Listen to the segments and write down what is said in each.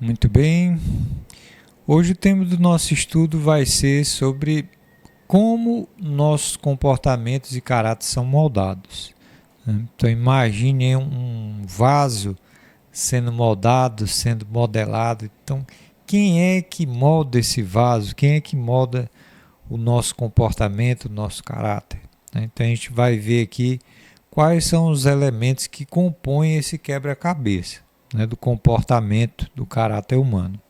Muito bem. Hoje o tema do nosso estudo vai ser sobre como nossos comportamentos e caráter são moldados. Então imagine um vaso sendo moldado, sendo modelado. Então, quem é que molda esse vaso? Quem é que molda o nosso comportamento, o nosso caráter? Então a gente vai ver aqui quais são os elementos que compõem esse quebra-cabeça, do comportamento do caráter humano.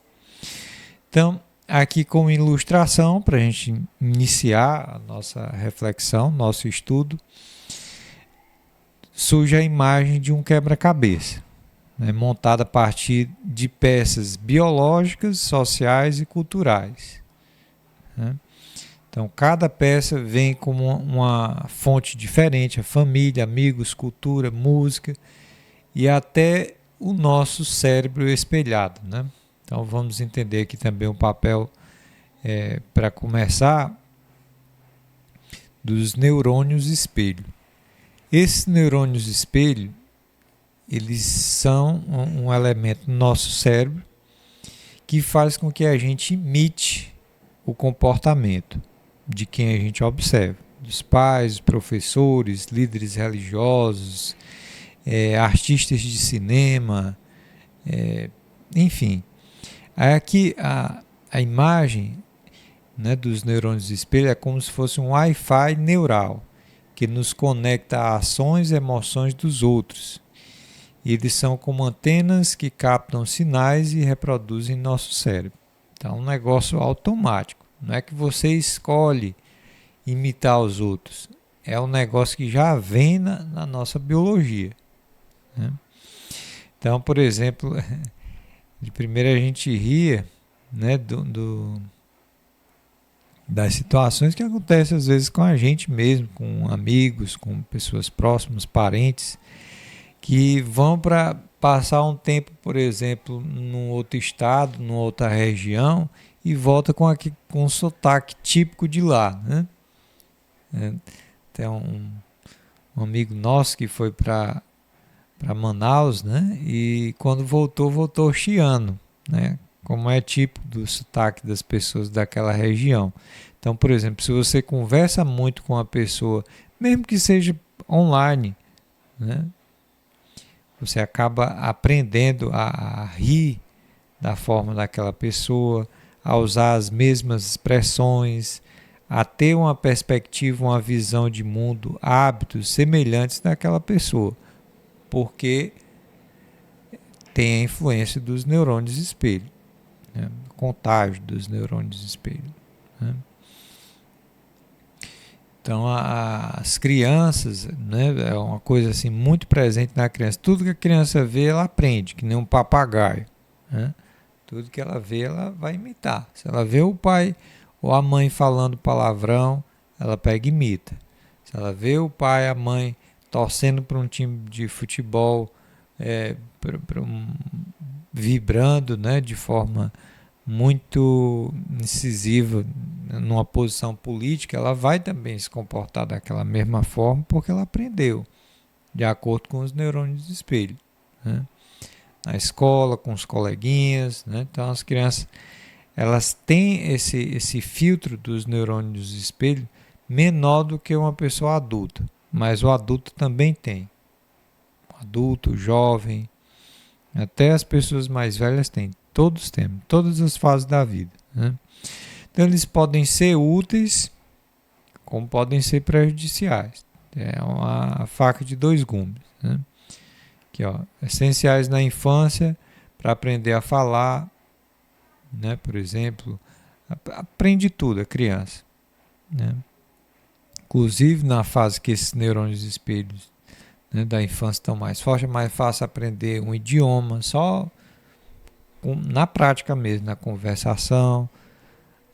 Então, aqui como ilustração, para a gente iniciar a nossa reflexão, nosso estudo, surge a imagem de um quebra-cabeça, montada a partir de peças biológicas, sociais e culturais. Então, cada peça vem com uma fonte diferente, a família, amigos, cultura, música e até o nosso cérebro espelhado. Então, vamos entender aqui também o papel, para começar, dos neurônios espelho. Esses neurônios espelho, eles são um elemento no nosso cérebro que faz com que a gente imite o comportamento de quem a gente observa, dos pais, professores, líderes religiosos, artistas de cinema, enfim. Aqui a imagem, dos neurônios espelho é como se fosse um Wi-Fi neural que nos conecta a ações e emoções dos outros. Eles são como antenas que captam sinais e reproduzem nosso cérebro. Então, é um negócio automático. Não é que você escolhe imitar os outros. É um negócio que já vem na nossa biologia. Então, por exemplo, de primeira a gente ria, das situações que acontecem às vezes com a gente mesmo, com amigos, com pessoas próximas, parentes, que vão para passar um tempo, por exemplo, num outro estado, numa outra região, e volta com um sotaque típico de lá. Tem um amigo nosso que foi para Manaus, e quando voltou chiando, como é típico do sotaque das pessoas daquela região. Então, por exemplo, se você conversa muito com uma pessoa, mesmo que seja online, você acaba aprendendo a rir da forma daquela pessoa, a usar as mesmas expressões, a ter uma perspectiva, uma visão de mundo, hábitos semelhantes daquela pessoa, porque tem a influência dos neurônios espelho, o contágio dos neurônios espelho. Então, as crianças, é uma coisa assim muito presente na criança. Tudo que a criança vê, ela aprende, que nem um papagaio. Tudo que ela vê, ela vai imitar. Se ela vê o pai ou a mãe falando palavrão, ela pega e imita. Se ela vê o pai e a mãe torcendo para um time de futebol, vibrando, de forma muito incisiva numa posição política, ela vai também se comportar daquela mesma forma porque ela aprendeu, de acordo com os neurônios de espelho. Na escola, com os coleguinhas. Então as crianças, elas têm esse filtro dos neurônios de espelho menor do que uma pessoa adulta, mas o adulto também tem. O adulto, o jovem, até as pessoas mais velhas têm. Todos temos, todas as fases da vida. Então eles podem ser úteis, como podem ser prejudiciais. É uma faca de dois gumes. Aqui, essenciais na infância para aprender a falar, por exemplo, aprende tudo a criança. Inclusive na fase que esses neurônios espelhos da infância estão mais fortes, é mais fácil aprender um idioma, só na prática mesmo, na conversação,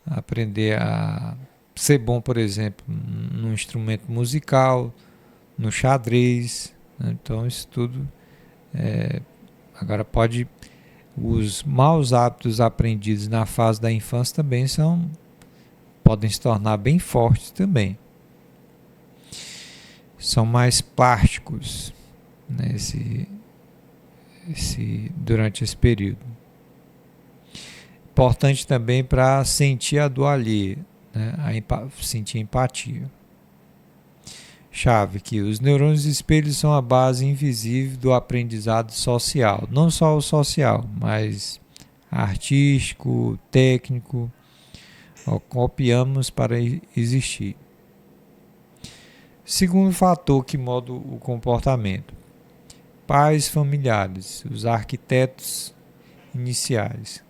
aprender a ser bom, por exemplo, num instrumento musical, no xadrez. Então isso tudo agora os maus hábitos aprendidos na fase da infância também podem se tornar bem fortes também. São mais plásticos durante esse período. importante também para sentir a dor alheia, né? Sentir empatia. Chave que os neurônios espelhos são a base invisível do aprendizado social, não só o social, mas artístico, técnico, copiamos para existir. Segundo fator que molda o comportamento: pais familiares, os arquitetos iniciais.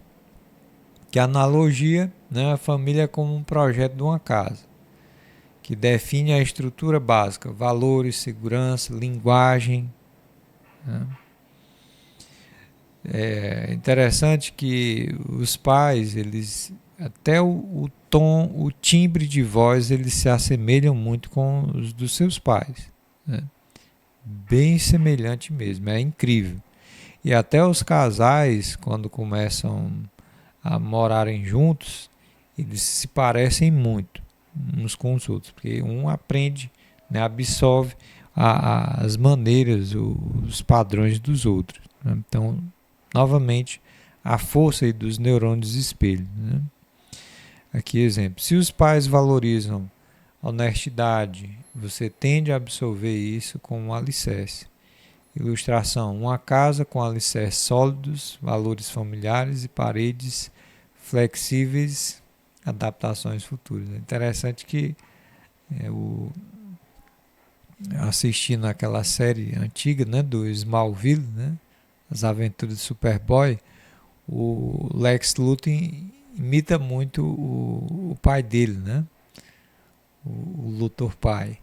Que analogia, né, a família como um projeto de uma casa, que define a estrutura básica, valores, segurança, linguagem. Né? É interessante que os pais, eles até o tom, o timbre de voz, eles se assemelham muito com os dos seus pais. Né? Bem semelhante mesmo, é incrível. E até os casais, quando começam a morarem juntos, eles se parecem muito uns com os outros, porque um aprende, né, absorve as maneiras, os padrões dos outros. Né? Então, novamente, a força aí dos neurônios espelho. Né? Aqui, exemplo: se os pais valorizam a honestidade, você tende a absorver isso como um alicerce. Ilustração: uma casa com alicerces sólidos, valores familiares e paredes flexíveis, adaptações futuras. É interessante que assistindo aquela série antiga, né, do Smallville, né, As Aventuras de Superboy, o Lex Luthor imita muito o pai dele, né, o Luthor pai.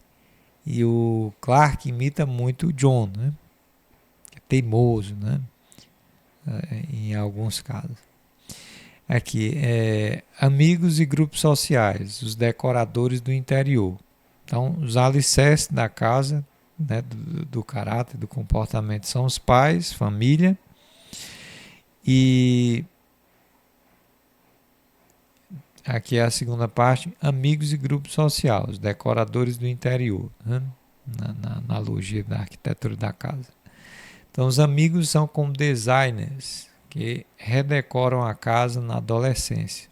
E o Clark imita muito o John, né, que é teimoso, né, em alguns casos. Aqui, amigos e grupos sociais, os decoradores do interior. Então, os alicerces da casa, né, do caráter, do comportamento, são os pais, família, e aqui é a segunda parte: amigos e grupos sociais, os decoradores do interior, né, na analogia da arquitetura da casa. Então, os amigos são como designers que redecoram a casa na adolescência,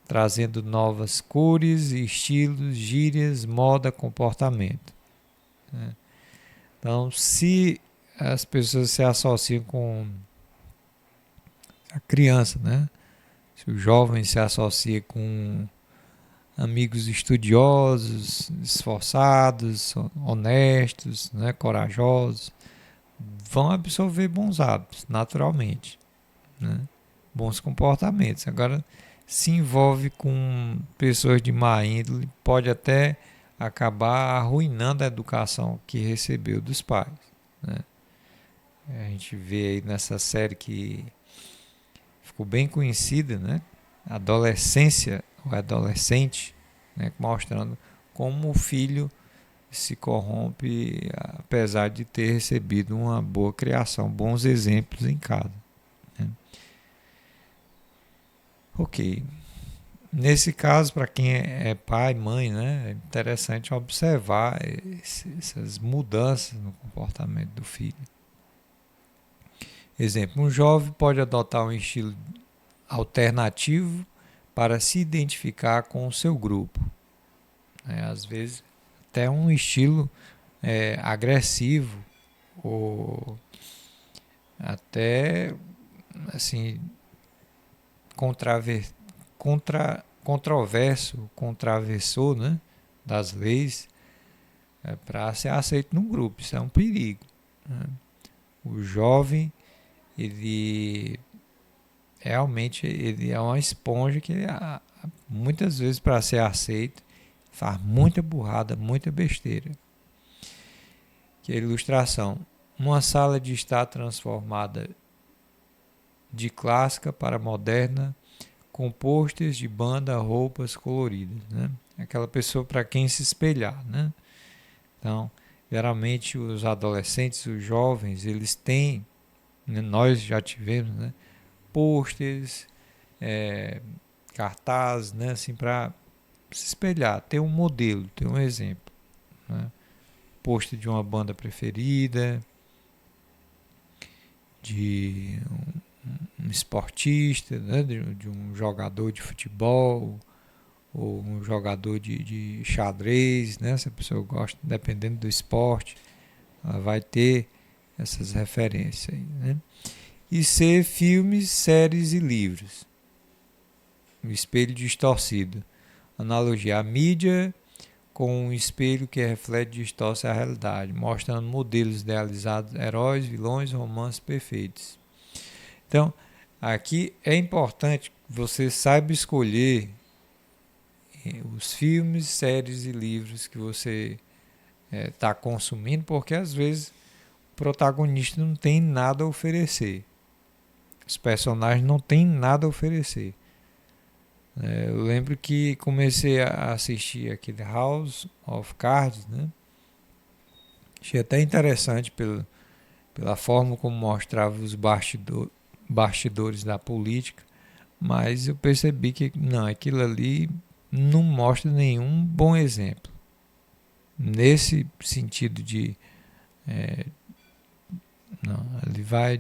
trazendo novas cores, estilos, gírias, moda, comportamento. Né? Então, se as pessoas se associam com a criança, né? Se o jovem se associa com amigos estudiosos, esforçados, honestos, né? Corajosos, vão absorver bons hábitos, naturalmente. Né? Bons comportamentos. Agora, se envolve com pessoas de má índole, pode até acabar arruinando a educação que recebeu dos pais. Né? A gente vê aí nessa série que ficou bem conhecida, né? Adolescência, o adolescente, né? Mostrando como o filho se corrompe, apesar de ter recebido uma boa criação, bons exemplos em casa. Né? Ok. Nesse caso, para quem é pai, mãe, né, é interessante observar essas mudanças no comportamento do filho. Exemplo: um jovem pode adotar um estilo alternativo para se identificar com o seu grupo. Às vezes, até um estilo agressivo ou até assim controverso, contravessor, né, das leis, para ser aceito num grupo. Isso é um perigo. Né? O jovem, ele realmente ele é uma esponja que muitas vezes, para ser aceito, faz muita burrada, muita besteira. Que é a ilustração: uma sala de estar transformada de clássica para moderna, com pôsteres de banda, roupas coloridas, né? Aquela pessoa para quem se espelhar, né? Então, geralmente os adolescentes, os jovens, eles têm, né, nós já tivemos, né, pôsteres, cartazes, né, assim, para se espelhar, ter um modelo, ter um exemplo, né? Pôster de uma banda preferida, de um esportista, né, de um jogador de futebol ou um jogador de xadrez, né? Se a pessoa gosta, dependendo do esporte, ela vai ter essas referências aí, né? E C, filmes, séries e livros. O espelho distorcido. Analogia: a mídia com um espelho que reflete e distorce a realidade, mostrando modelos idealizados, heróis, vilões, romances perfeitos. Então, aqui é importante que você saiba escolher os filmes, séries e livros que você está consumindo, porque às vezes o protagonista não tem nada a oferecer. Os personagens não têm nada a oferecer. Eu lembro que comecei a assistir aquele House of Cards, né? Achei até interessante pela forma como mostrava os bastidores da política, mas eu percebi que não, aquilo ali não mostra nenhum bom exemplo. Nesse sentido de não, ele vai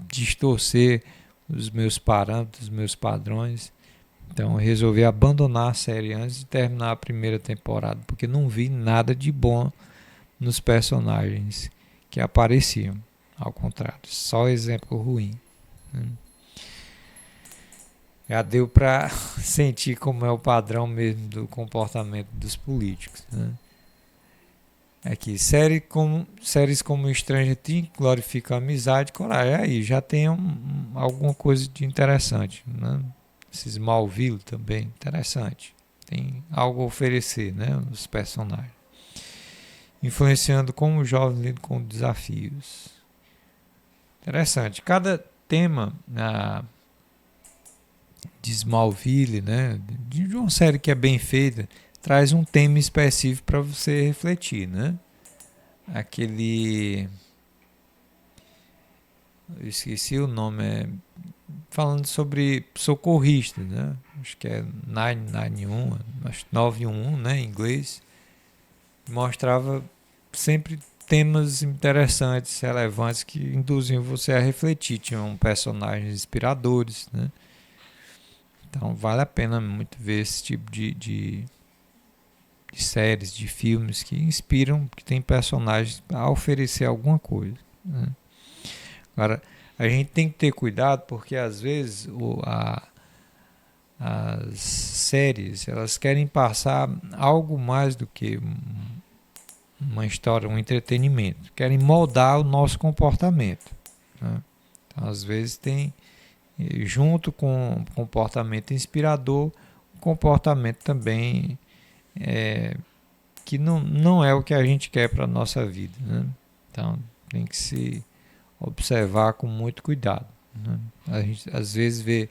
distorcer os meus parâmetros, os meus padrões. Então eu resolvi abandonar a série antes de terminar a primeira temporada, porque não vi nada de bom nos personagens que apareciam. Ao contrário, só exemplo ruim. Né? Já deu para sentir como é o padrão mesmo do comportamento dos políticos. Né? Aqui, séries como Stranger Things glorificam a amizade, coragem. Aí já tem alguma coisa de interessante. Né? Esses Smallville também, interessante. Tem algo a oferecer, né? Os personagens. Influenciando como o jovem lida com desafios. Interessante. Cada tema de Smallville, né? De uma série que é bem feita, traz um tema específico para você refletir, né? Aquele, eu esqueci o nome, falando sobre socorristas, né? Acho que é 991, acho 911, né, em inglês. Mostrava sempre temas interessantes, relevantes que induziam você a refletir. Tinham personagens inspiradores, né? Então vale a pena muito ver esse tipo de séries, de filmes que inspiram, que tem personagens a oferecer alguma coisa. Né? Agora, a gente tem que ter cuidado porque às vezes as séries elas querem passar algo mais do que uma história, um entretenimento. Querem moldar o nosso comportamento. Né? Então, às vezes tem, junto com o comportamento inspirador, um comportamento também que não é o que a gente quer para a nossa vida. Né? Então tem que se observar com muito cuidado. Né? A gente às vezes vê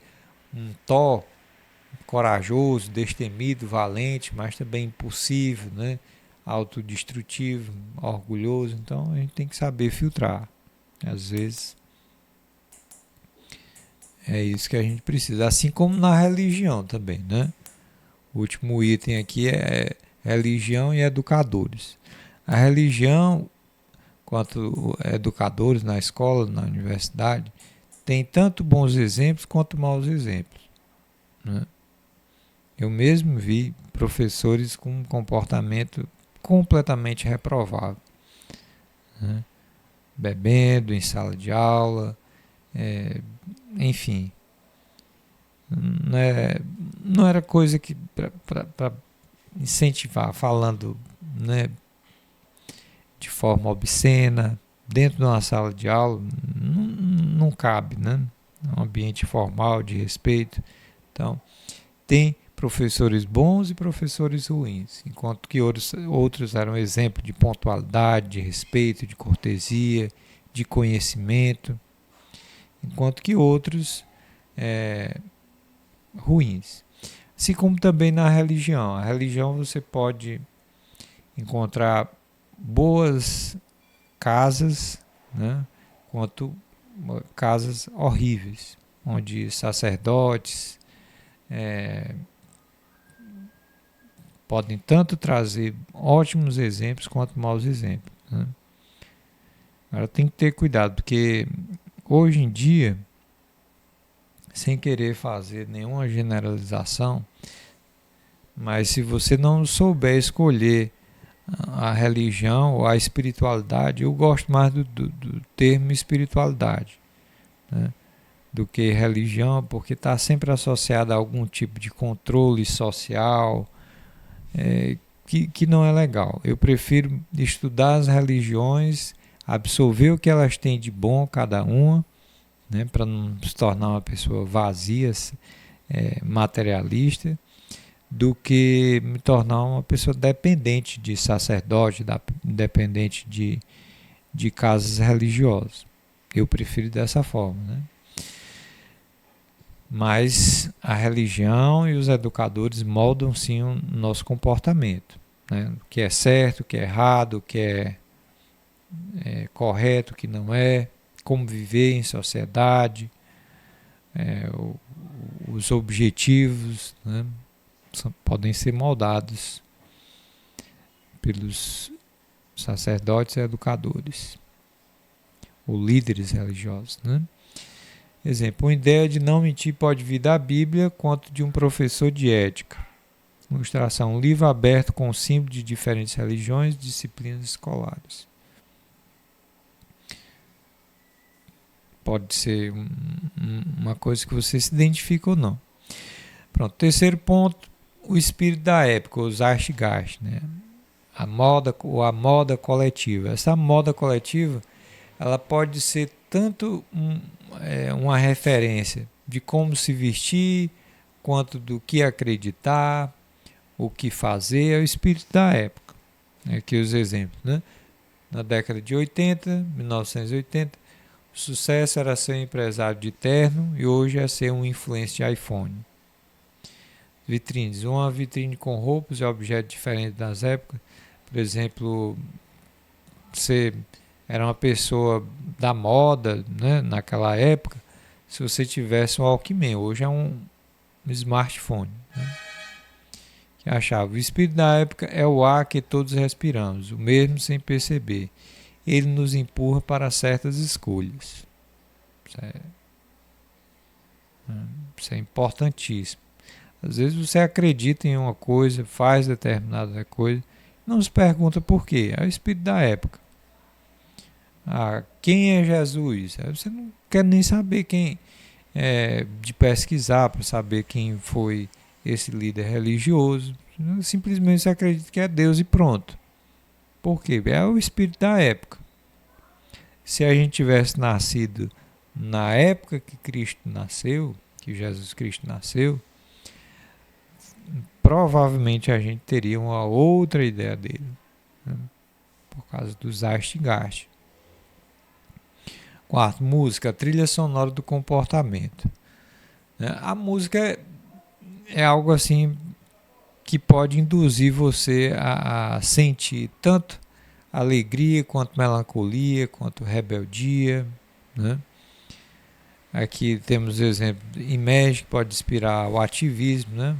um Thor corajoso, destemido, valente, mas também impulsivo, né? Autodestrutivo, orgulhoso. Então a gente tem que saber filtrar. Às vezes é isso que a gente precisa. Assim como na religião também, né? O último item aqui é religião e educadores. A religião, quanto educadores na escola, na universidade, tem tanto bons exemplos quanto maus exemplos. Né? Eu mesmo vi professores com um comportamento completamente reprovável. Né? Bebendo em sala de aula, enfim. Não era coisa que para incentivar, falando, né, de forma obscena, dentro de uma sala de aula, não cabe, né? É um ambiente formal, de respeito. Então, tem professores bons e professores ruins, enquanto que outros eram exemplo de pontualidade, de respeito, de cortesia, de conhecimento, enquanto que outros ruins. Assim como também na religião. A religião você pode encontrar boas casas, né, quanto casas horríveis, onde sacerdotes podem tanto trazer ótimos exemplos quanto maus exemplos. Né? Agora tem que ter cuidado, porque hoje em dia sem querer fazer nenhuma generalização, mas se você não souber escolher a religião ou a espiritualidade, eu gosto mais do termo espiritualidade, né, do que religião, porque está sempre associada a algum tipo de controle social, que não é legal. Eu prefiro estudar as religiões, absorver o que elas têm de bom cada uma, né, para não se tornar uma pessoa vazia, materialista, do que me tornar uma pessoa dependente de sacerdote, dependente de casas religiosas. Eu prefiro dessa forma, né? Mas a religião e os educadores moldam sim o nosso comportamento, né? O que é certo, o que é errado, o que é correto, o que não é, como viver em sociedade, os objetivos, né, podem ser moldados pelos sacerdotes e educadores, ou líderes religiosos, né? Exemplo, uma ideia de não mentir pode vir da Bíblia quanto de um professor de ética. Ilustração, um livro aberto com símbolos de diferentes religiões e disciplinas escolares. Pode ser uma coisa que você se identifica ou não. Pronto, terceiro ponto, o espírito da época, o Zeitgeist, né? A moda coletiva. Essa moda coletiva, ela pode ser tanto uma referência de como se vestir, quanto do que acreditar, o que fazer, é o espírito da época. Aqui os exemplos, né? Na década de 80, 1980, o sucesso era ser um empresário de terno e hoje é ser um influencer de iPhone. Vitrines, uma vitrine com roupas e objetos diferentes das épocas. Por exemplo, você era uma pessoa da moda, né, naquela época, se você tivesse um Walkman, hoje é um smartphone, né, que achava. O espírito da época é o ar que todos respiramos, o mesmo sem perceber. Ele nos empurra para certas escolhas. Isso é importantíssimo. Às vezes você acredita em uma coisa, faz determinada coisa, não se pergunta por quê. É o espírito da época. Quem é Jesus? Você não quer nem saber quem de pesquisar para saber quem foi esse líder religioso. Simplesmente você acredita que é Deus e pronto. Por quê? É o espírito da época. Se a gente tivesse nascido na época que Cristo nasceu, que Jesus Cristo nasceu, provavelmente a gente teria uma outra ideia dele, né? Por causa do Zeitgeist. Quarto, música, trilha sonora do comportamento. A música é algo assim que pode induzir você a sentir tanto alegria, quanto melancolia, quanto rebeldia, né? Aqui temos o exemplo de imagem que pode inspirar o ativismo, né?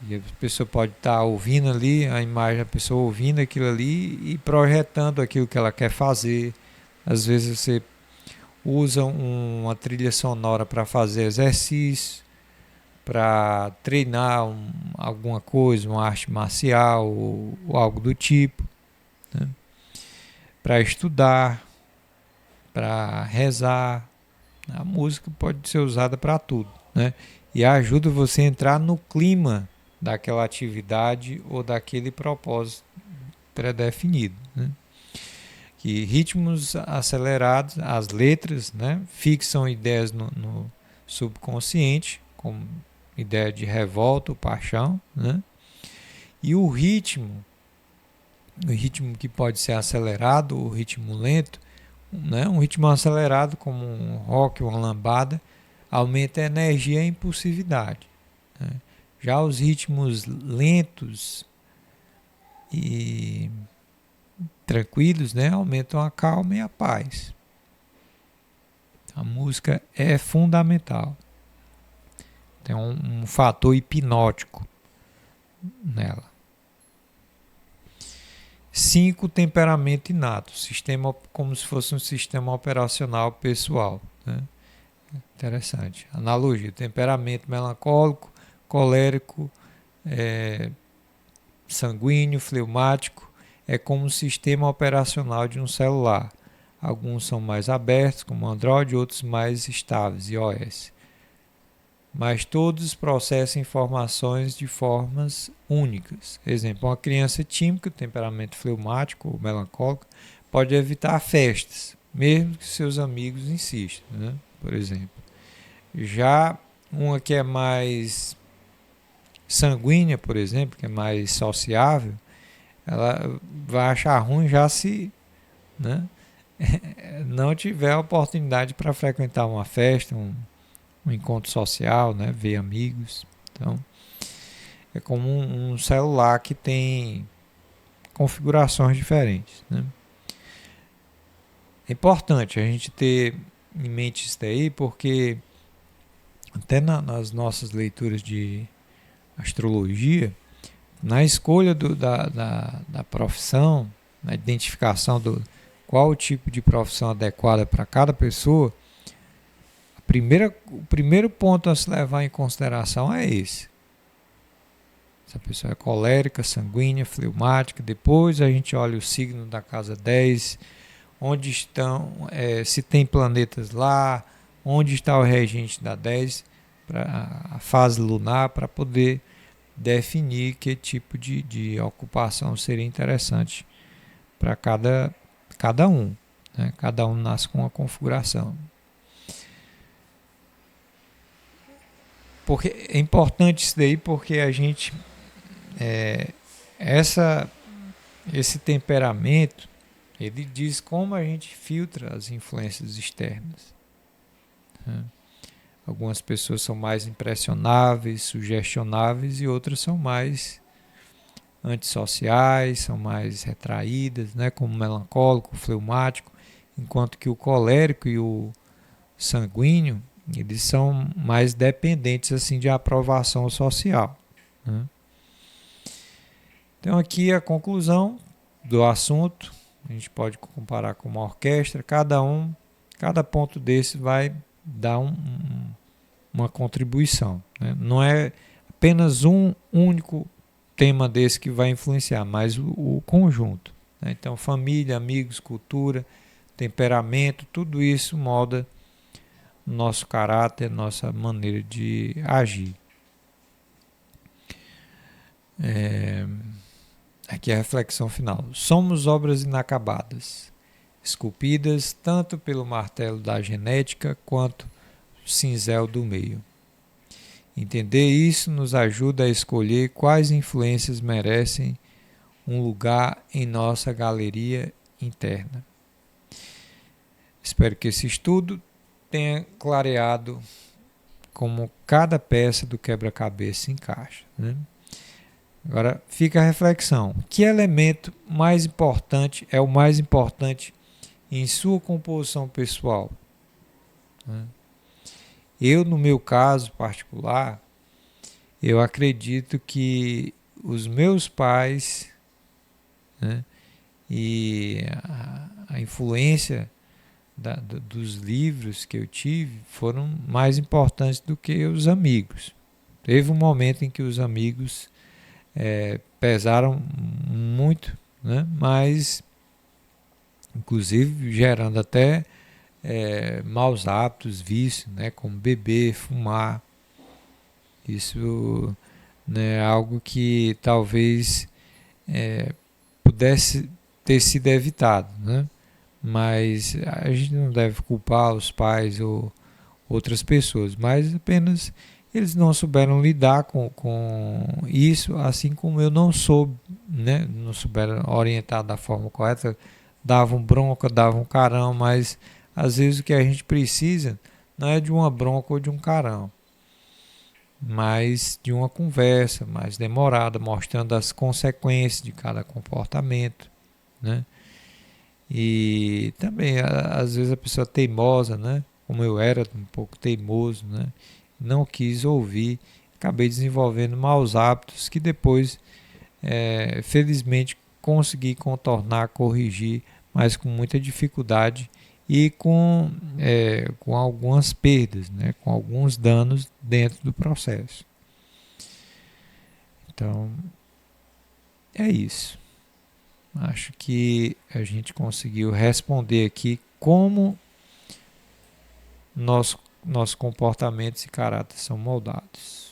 E a pessoa pode estar ouvindo ali, a imagem da pessoa ouvindo aquilo ali e projetando aquilo que ela quer fazer. Às vezes você usa uma trilha sonora para fazer exercício, para treinar alguma coisa, uma arte marcial ou algo do tipo, né? Para estudar, para rezar. A música pode ser usada para tudo, né? E ajuda você a entrar no clima daquela atividade ou daquele propósito pré-definido, né? Que ritmos acelerados, as letras, né, fixam ideias no subconsciente, como ideia de revolta ou paixão, né? E o ritmo que pode ser acelerado, o ritmo lento, né? Um ritmo acelerado como um rock ou uma lambada aumenta a energia e a impulsividade, né? Já os ritmos lentos e tranquilos, né, aumentam a calma e a paz. A música é fundamental. Tem um fator hipnótico nela. 5. Temperamento inato. Sistema como se fosse um sistema operacional pessoal, né? Interessante. Analogia: temperamento melancólico, colérico, é, sanguíneo, fleumático, é como o sistema operacional de um celular. Alguns são mais abertos, como Android, outros mais estáveis, iOS. Mas todos processam informações de formas únicas. Exemplo, uma criança tímica, temperamento fleumático ou melancólico, pode evitar festas, mesmo que seus amigos insistam, né? Por exemplo. Já uma que é mais sanguínea, por exemplo, que é mais sociável, ela vai achar ruim já se, né, não tiver a oportunidade para frequentar uma festa, um encontro social, né, ver amigos. Então, é como um celular que tem configurações diferentes, né? É importante a gente ter em mente isso daí, porque até nas nossas leituras de astrologia, na escolha da profissão, na identificação do qual o tipo de profissão adequada para cada pessoa, o primeiro ponto a se levar em consideração é esse. Se a pessoa é colérica, sanguínea, fleumática, depois a gente olha o signo da casa 10, onde estão, se tem planetas lá, onde está o regente da 10, a fase lunar, para poder definir que tipo de ocupação seria interessante para cada um. Né? Cada um nasce com uma configuração. Porque é importante isso daí, porque a gente esse temperamento, ele diz como a gente filtra as influências externas. Né? Algumas pessoas são mais impressionáveis, sugestionáveis, e outras são mais antissociais, são mais retraídas, né, como o melancólico, o fleumático, enquanto que o colérico e o sanguíneo, eles são mais dependentes assim de aprovação social. Né? Então aqui a conclusão do assunto, a gente pode comparar com uma orquestra, cada ponto desse vai dar uma contribuição. Né? Não é apenas um único tema desse que vai influenciar, mas o conjunto. Né? Então, família, amigos, cultura, temperamento, tudo isso molda nosso caráter, nossa maneira de agir. Aqui é a reflexão final. Somos obras inacabadas, esculpidas tanto pelo martelo da genética quanto cinzel do meio. Entender isso nos ajuda a escolher quais influências merecem um lugar em nossa galeria interna. Espero que esse estudo tenha clareado como cada peça do quebra-cabeça se encaixa. Né? Agora fica a reflexão. Que elemento mais importante é o mais importante em sua composição pessoal? Né? Eu, no meu caso particular, eu acredito que os meus pais, né, e a influência dos livros que eu tive foram mais importantes do que os amigos. Teve um momento em que os amigos pesaram muito, né, mas inclusive gerando até maus hábitos, vícios, né, como beber, fumar. Isso, né, é algo que talvez pudesse ter sido evitado, né? Mas a gente não deve culpar os pais ou outras pessoas, mas apenas eles não souberam lidar com isso, assim como eu não soube, né? Não souberam orientar da forma correta, davam bronca, davam carão, mas às vezes o que a gente precisa não é de uma bronca ou de um carão, mas de uma conversa mais demorada, mostrando as consequências de cada comportamento, né? E também, às vezes, a pessoa teimosa, né? Como eu era um pouco teimoso, né? Não quis ouvir, acabei desenvolvendo maus hábitos que depois, felizmente, consegui contornar, corrigir, mas com muita dificuldade e com algumas perdas, né? Com alguns danos dentro do processo. Então, é isso. Acho que a gente conseguiu responder aqui como nossos comportamentos e caráter são moldados.